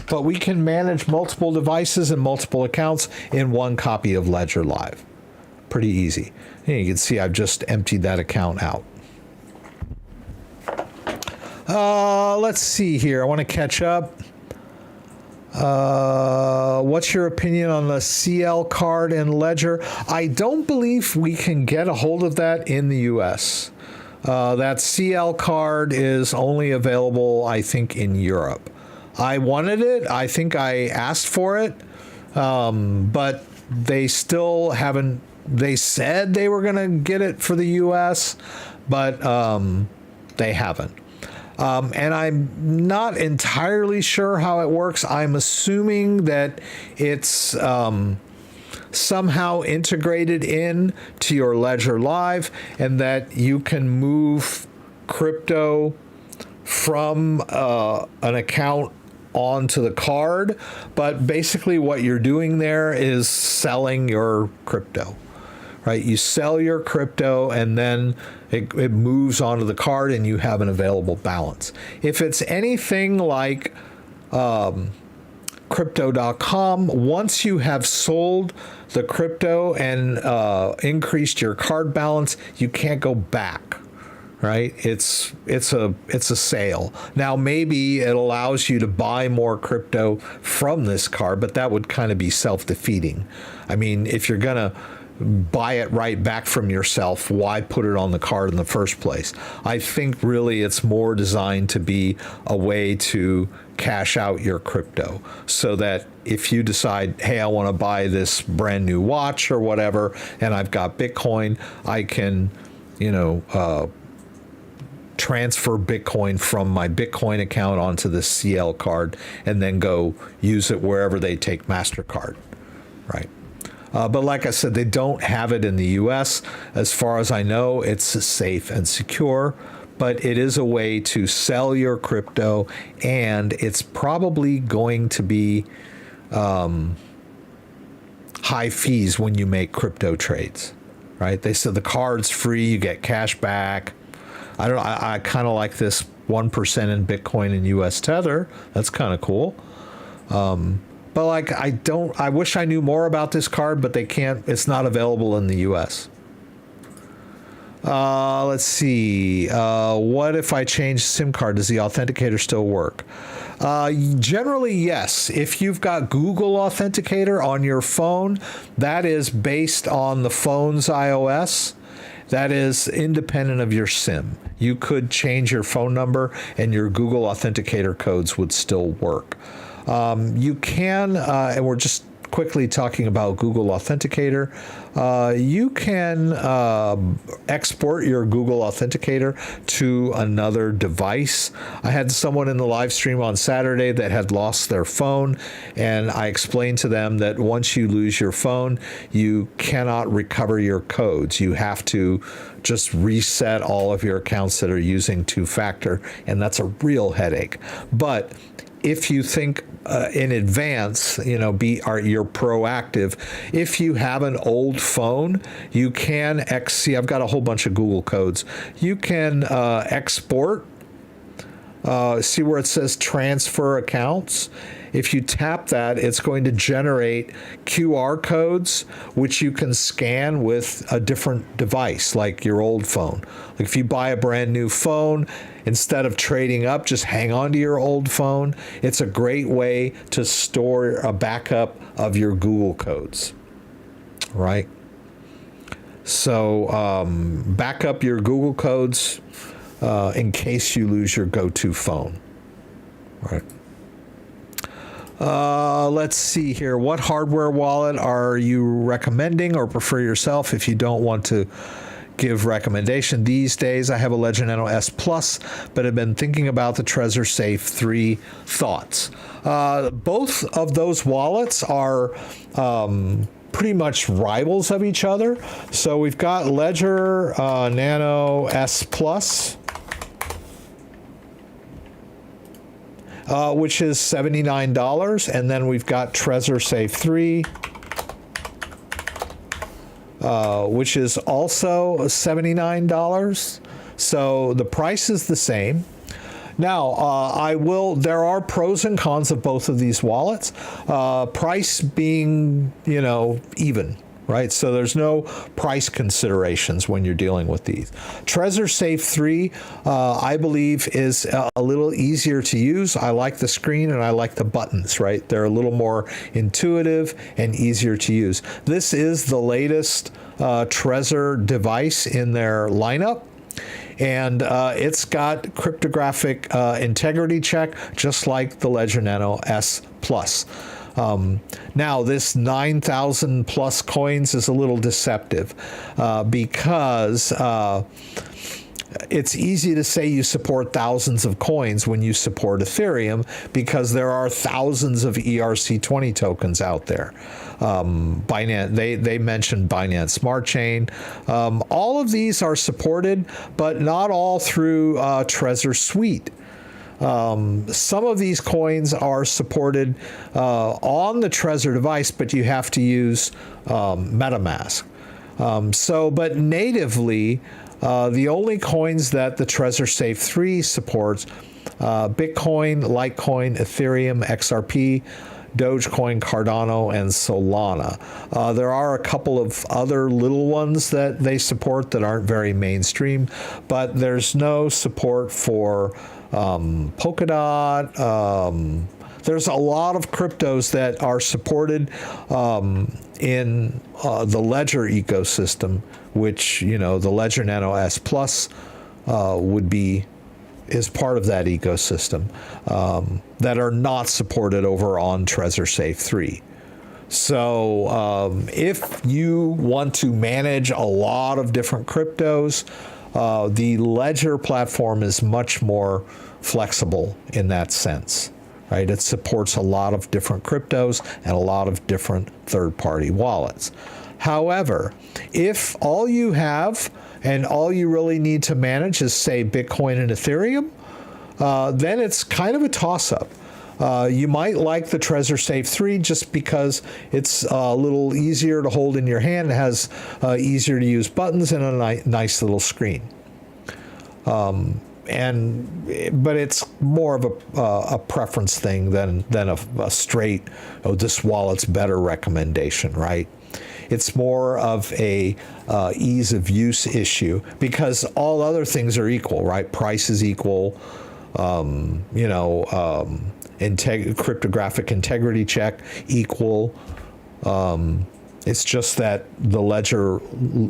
But we can manage multiple devices and multiple accounts in one copy of Ledger Live. Pretty easy. And you can see I've just emptied that account out. Let's see here. I want to catch up. What's your opinion on the CL card in Ledger? I don't believe we can get a hold of that in the U.S. That CL card is only available, I think, in Europe. I wanted it. I think I asked for it, but they still haven't. They said they were going to get it for the U.S., but they haven't. And I'm not entirely sure how it works. I'm assuming that it's somehow integrated in to your Ledger Live, and that you can move crypto from an account onto the card. But basically what you're doing there is selling your crypto, right? You sell your crypto and then it moves onto the card and you have an available balance. If it's anything like Crypto.com, once you have sold the crypto and increased your card balance, you can't go back, right? It's a sale. Now maybe it allows you to buy more crypto from this card, but that would kind of be self-defeating. I mean, if you're gonna buy it right back from yourself, why put it on the card in the first place? I think really it's more designed to be a way to cash out your crypto, so that if you decide, hey, I want to buy this brand new watch or whatever, and I've got Bitcoin, I can, transfer Bitcoin from my Bitcoin account onto the CL card and then go use it wherever they take MasterCard, right? But like I said, they don't have it in the US. As far as I know, it's safe and secure, but it is a way to sell your crypto, and it's probably going to be high fees when you make crypto trades, right? They said the card's free, you get cash back. I don't know, I kind of like this 1% in Bitcoin and US Tether. That's kind of cool. But like, I wish I knew more about this card, but they can't, it's not available in the US. Let's see. What if I change SIM card? Does the Authenticator still work? Generally, yes. If you've got Google Authenticator on your phone, that is based on the phone's iOS. That is independent of your SIM. You could change your phone number and your Google Authenticator codes would still work. You can, and we're just quickly talking about Google Authenticator, you can export your Google Authenticator to another device. I had someone in the live stream on Saturday that had lost their phone, and I explained to them that once you lose your phone, you cannot recover your codes. You have to just reset all of your accounts that are using two-factor, and that's a real headache. But if you think in advance, you're proactive. If you have an old phone, you can see, I've got a whole bunch of Google codes. You can export, see where it says transfer accounts. If you tap that, it's going to generate QR codes, which you can scan with a different device, like your old phone. Like if you buy a brand new phone, instead of trading up, just hang on to your old phone. It's a great way to store a backup of your Google codes, right? So back up your Google codes in case you lose your go-to phone, right? Let's see here. What hardware wallet are you recommending or prefer yourself if you don't want to give recommendation? These days, I have a Ledger Nano S Plus, but have been thinking about the Trezor Safe 3. Thoughts? Both of those wallets are pretty much rivals of each other. So we've got Ledger Nano S Plus, which is $79, and then we've got Trezor Safe 3, which is also $79. So the price is the same. Now, there are pros and cons of both of these wallets. Price being, even, right? So there's no price considerations when you're dealing with these. Trezor Safe 3, I believe, is a little easier to use. I like the screen and I like the buttons, right? They're a little more intuitive and easier to use. This is the latest Trezor device in their lineup. and it's got cryptographic integrity check, just like the Ledger Nano S Plus. Now, this 9,000 plus coins is a little deceptive because it's easy to say you support thousands of coins when you support Ethereum, because there are thousands of ERC20 tokens out there. Binance, they mentioned Binance Smart Chain. All of these are supported, but not all through Trezor Suite. Some of these coins are supported on the Trezor device, but you have to use MetaMask. But natively, the only coins that the Trezor Safe 3 supports, Bitcoin, Litecoin, Ethereum, XRP, Dogecoin, Cardano, and Solana. There are a couple of other little ones that they support that aren't very mainstream, but there's no support for Polkadot. There's a lot of cryptos that are supported in the Ledger ecosystem, which, the Ledger Nano S Plus is part of that ecosystem, that are not supported over on Trezor Safe 3. So if you want to manage a lot of different cryptos, the Ledger platform is much more flexible in that sense. Right? It supports a lot of different cryptos and a lot of different third-party wallets. However, if all you have and all you really need to manage is, say, Bitcoin and Ethereum, then it's kind of a toss-up. You might like the Trezor Safe 3 just because it's a little easier to hold in your hand, it has easier to use buttons and a nice little screen. But it's more of a preference thing than a straight, this wallet's better recommendation, right? It's more of a ease of use issue, because all other things are equal, right? Price is equal, cryptographic integrity check equal. It's just that the Ledger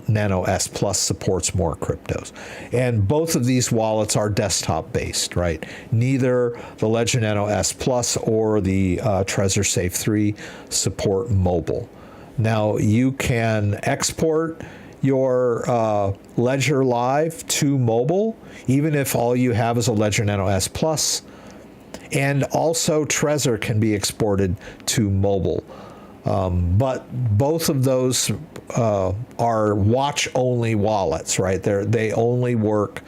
Nano S Plus supports more cryptos. And both of these wallets are desktop based, right? Neither the Ledger Nano S Plus or the Trezor Safe 3 support mobile. Now, you can export your Ledger Live to mobile, even if all you have is a Ledger Nano S Plus. And also Trezor can be exported to mobile. But both of those are watch-only wallets, right? They only work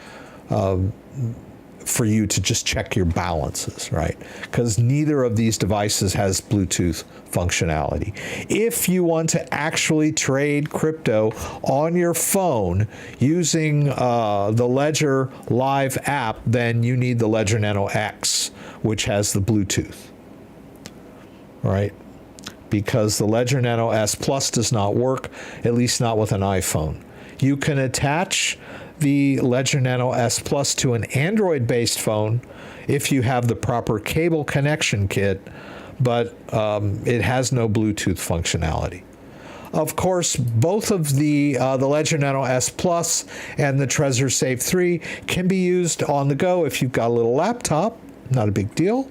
for you to just check your balances, right? Because neither of these devices has Bluetooth functionality. If you want to actually trade crypto on your phone using the Ledger Live app, then you need the Ledger Nano X, which has the Bluetooth, right? Because the Ledger Nano S Plus does not work, at least not with an iPhone. You can attach the Ledger Nano S Plus to an Android-based phone if you have the proper cable connection kit, but it has no Bluetooth functionality. Of course, both of the Ledger Nano S Plus and the Trezor Safe 3 can be used on the go if you've got a little laptop. Not a big deal.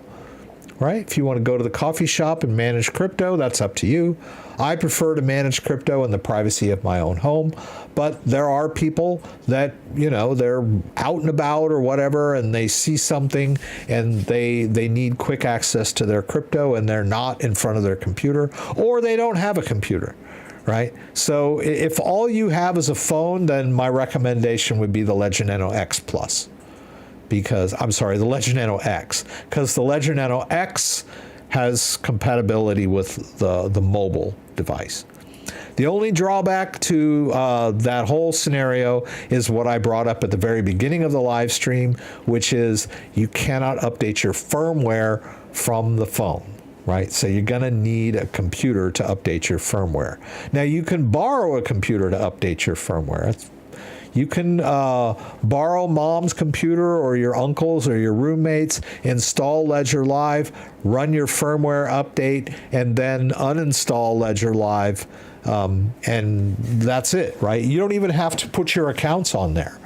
Right? If you want to go to the coffee shop and manage crypto, that's up to you. I prefer to manage crypto in the privacy of my own home, but there are people that, they're out and about or whatever, and they see something and they need quick access to their crypto, and they're not in front of their computer, or they don't have a computer, right? So if all you have is a phone, then my recommendation would be the Ledger Nano X Plus. The Ledger Nano X, because the Ledger Nano X has compatibility with the mobile device. The only drawback to that whole scenario is what I brought up at the very beginning of the live stream, which is you cannot update your firmware from the phone, right? So you're going to need a computer to update your firmware. Now, you can borrow a computer to update your firmware. You can borrow mom's computer or your uncle's or your roommate's, install Ledger Live, run your firmware update, and then uninstall Ledger Live, and that's it, right? You don't even have to put your accounts on there.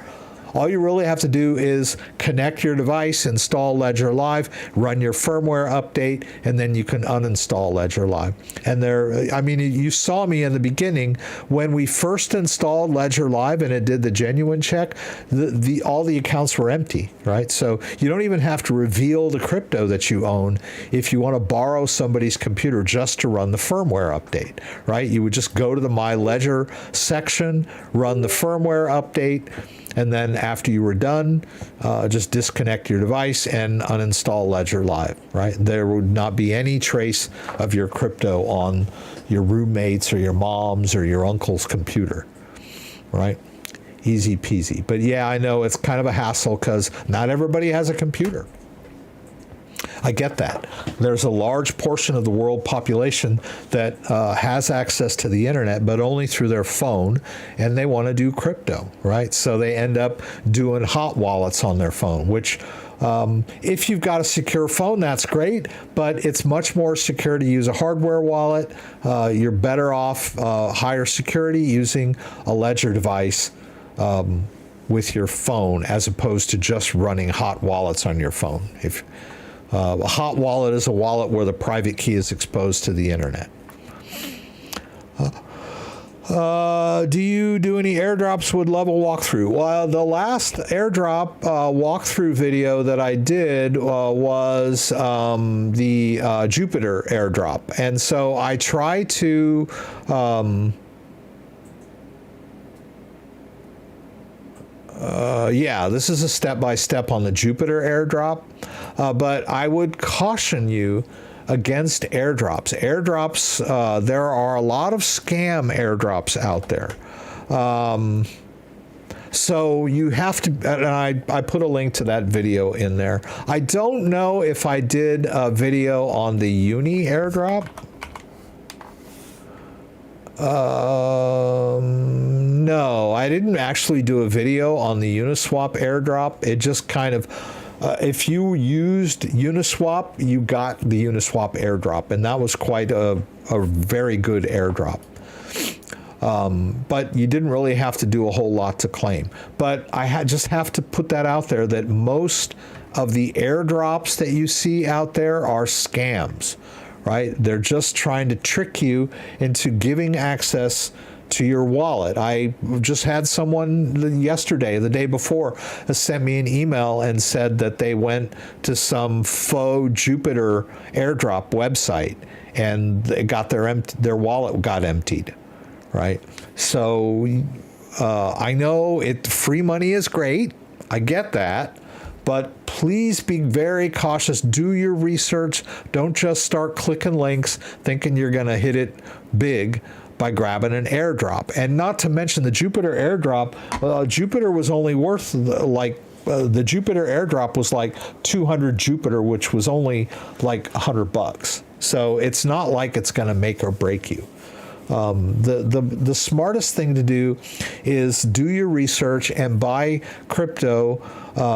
All you really have to do is connect your device, install Ledger Live, run your firmware update, and then you can uninstall Ledger Live. And I mean, you saw me in the beginning when we first installed Ledger Live and it did the genuine check, all the accounts were empty, right? So you don't even have to reveal the crypto that you own if you want to borrow somebody's computer just to run the firmware update, right? You would just go to the My Ledger section, run the firmware update, and then after you were done, just disconnect your device and uninstall Ledger Live, right? There would not be any trace of your crypto on your roommate's or your mom's or your uncle's computer, right? Easy peasy. But yeah, I know it's kind of a hassle because not everybody has a computer. I get that. There's a large portion of the world population that has access to the internet, but only through their phone, and they want to do crypto, right? So they end up doing hot wallets on their phone, which if you've got a secure phone, that's great, but it's much more secure to use a hardware wallet. You're better off higher security using a Ledger device with your phone as opposed to just running hot wallets on your phone. A hot wallet is a wallet where the private key is exposed to the internet. Do you do any airdrops? Would love a walkthrough. Well, the last airdrop walkthrough video that I did was the Jupiter airdrop. And so I try to yeah, this is a step-by-step on the Jupiter airdrop, but I would caution you against airdrops. Airdrops, there are a lot of scam airdrops out there. So you have to, and I put a link to that video in there. I don't know if I did a video on the Uni airdrop. No, I didn't actually do a video on the Uniswap airdrop. It just kind of, if you used Uniswap, you got the Uniswap airdrop, and that was quite a very good airdrop. But you didn't really have to do a whole lot to claim. But I just have to put that out there that most of the airdrops that you see out there are scams, right? They're just trying to trick you into giving access to your wallet. I just had someone yesterday, the day before, sent me an email and said that they went to some faux Jupiter airdrop website and they got their wallet got emptied, right? So I know free money is great. I get that. But please be very cautious. Do your research. Don't just start clicking links thinking you're going to hit it big by grabbing an airdrop. And not to mention the Jupiter airdrop, Jupiter was only worth the Jupiter airdrop was like 200 Jupiter, which was only like $100. So it's not like it's going to make or break you. The smartest thing to do is do your research and buy crypto,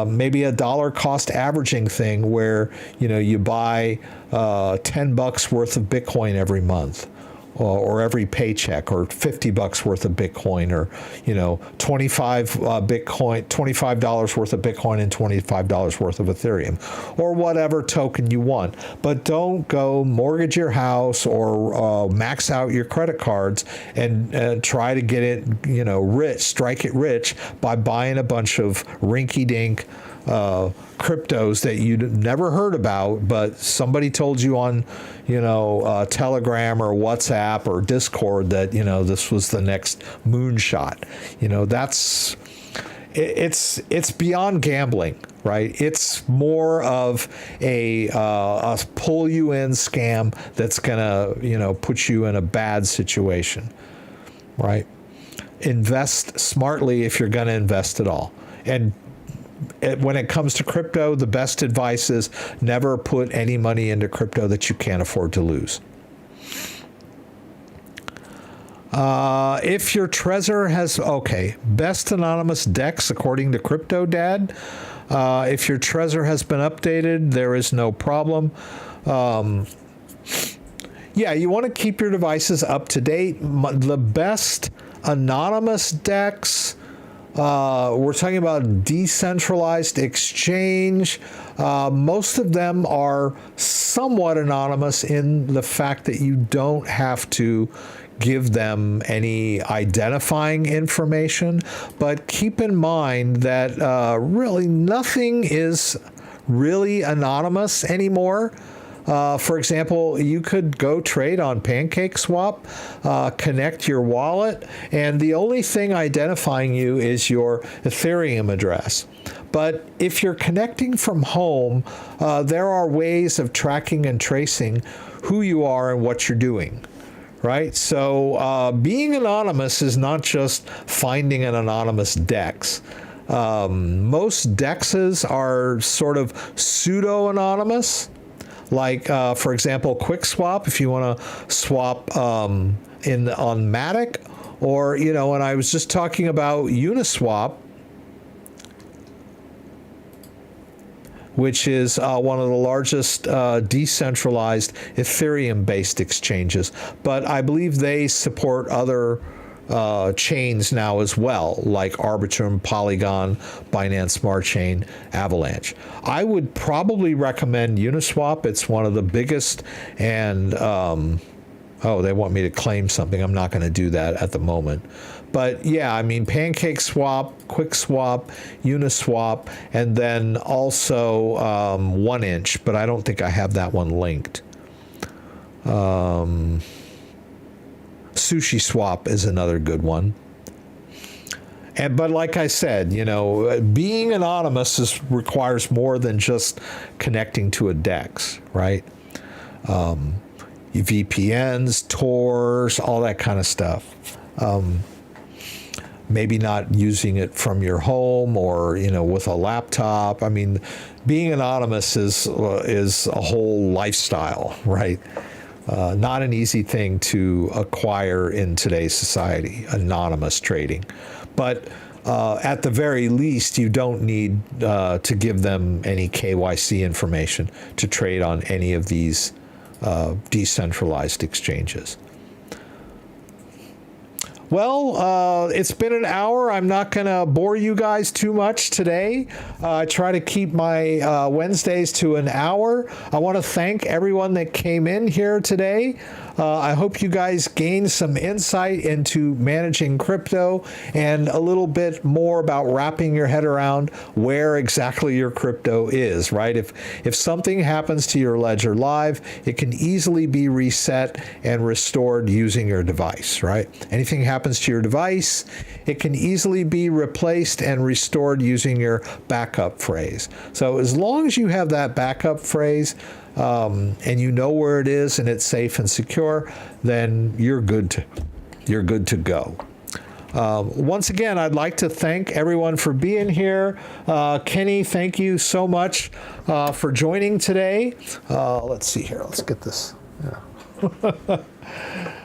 maybe a dollar cost averaging thing where, you buy $10 worth of Bitcoin every month. Or every paycheck, or $50 worth of Bitcoin, or $25 worth of Bitcoin and $25 worth of Ethereum, or whatever token you want. But don't go mortgage your house or max out your credit cards and try to get it, rich, strike it rich by buying a bunch of rinky-dink cryptos that you'd never heard about, but somebody told you on, Telegram or WhatsApp or Discord that, this was the next moonshot. It's beyond gambling, right? It's more of a pull you in scam that's gonna, put you in a bad situation, right? Invest smartly if you're gonna invest at all. And when it comes to crypto, the best advice is never put any money into crypto that you can't afford to lose. If your Trezor has, best anonymous DEX according to CryptoDad. If your Trezor has been updated, there is no problem. Yeah, you want to keep your devices up to date. The best anonymous DEX We're talking about decentralized exchange. Most of them are somewhat anonymous in the fact that you don't have to give them any identifying information. But keep in mind that really nothing is really anonymous anymore. For example, you could go trade on PancakeSwap, connect your wallet, and the only thing identifying you is your Ethereum address. But if you're connecting from home, there are ways of tracking and tracing who you are and what you're doing. Right? So being anonymous is not just finding an anonymous DEX. Most DEXs are sort of pseudo-anonymous. Like, for example, QuickSwap, if you want to swap on Matic, or, and I was just talking about Uniswap, which is one of the largest decentralized Ethereum-based exchanges. But I believe they support other chains now as well, like Arbitrum, Polygon, Binance Smart Chain, Avalanche. I would probably recommend Uniswap. It's one of the biggest, and they want me to claim something. I'm not going to do that at the moment. But yeah, I mean, PancakeSwap, QuickSwap, Uniswap, and then also 1inch, but I don't think I have that one linked. SushiSwap is another good one. But like I said, being anonymous requires more than just connecting to a DEX, right? VPNs, Tors, all that kind of stuff. Maybe not using it from your home or, with a laptop. I mean, being anonymous is a whole lifestyle, right? Not an easy thing to acquire in today's society, anonymous trading. But at the very least, you don't need to give them any KYC information to trade on any of these decentralized exchanges. Well, it's been an hour. I'm not going to bore you guys too much today. I try to keep my Wednesdays to an hour. I want to thank everyone that came in here today. I hope you guys gained some insight into managing crypto and a little bit more about wrapping your head around where exactly your crypto is, right? If something happens to your ledger live, it can easily be reset and restored using your device, right? Anything happens to your device, it can easily be replaced and restored using your backup phrase. So as long as you have that backup phrase, and you know where it is and it's safe and secure, then you're good to go. Once again, I'd like to thank everyone for being here. Kenny, thank you so much for joining today. Let's see here. Let's get this. Yeah.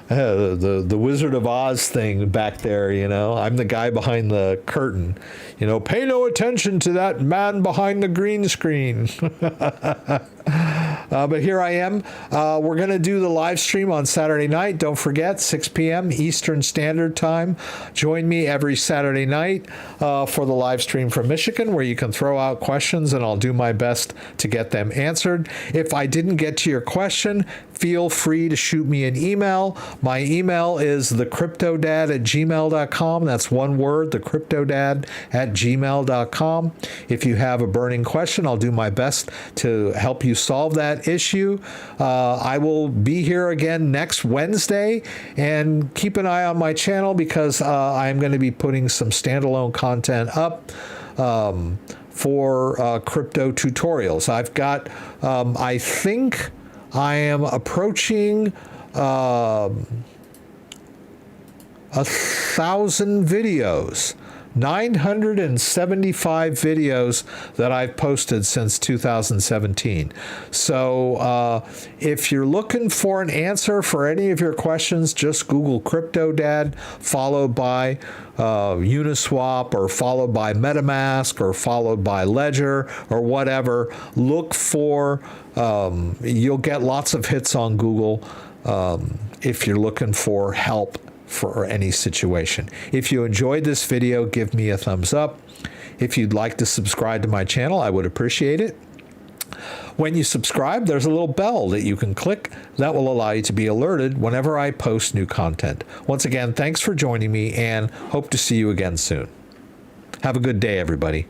The Wizard of Oz thing back there, I'm the guy behind the curtain. Pay no attention to that man behind the green screen. But here I am. We're going to do the live stream on Saturday night. Don't forget, 6 p.m. Eastern Standard Time. Join me every Saturday night for the live stream from Michigan, where you can throw out questions, and I'll do my best to get them answered. If I didn't get to your question, feel free to shoot me an email. My email is thecryptodad@gmail.com. That's one word, thecryptodad@gmail.com. If you have a burning question, I'll do my best to help you solve that issue. I will be here again next Wednesday, and keep an eye on my channel because I'm going to be putting some standalone content up for crypto tutorials. I've got, I think I am approaching 1,000 videos. 975 videos that I've posted since 2017. So if you're looking for an answer for any of your questions, just Google CryptoDad, followed by Uniswap, or followed by MetaMask, or followed by Ledger, or whatever. Look for, you'll get lots of hits on Google if you're looking for help for any situation. If you enjoyed this video, give me a thumbs up. If you'd like to subscribe to my channel, I would appreciate it. When you subscribe, there's a little bell that you can click that will allow you to be alerted whenever I post new content. Once again, thanks for joining me and hope to see you again soon. Have a good day, everybody.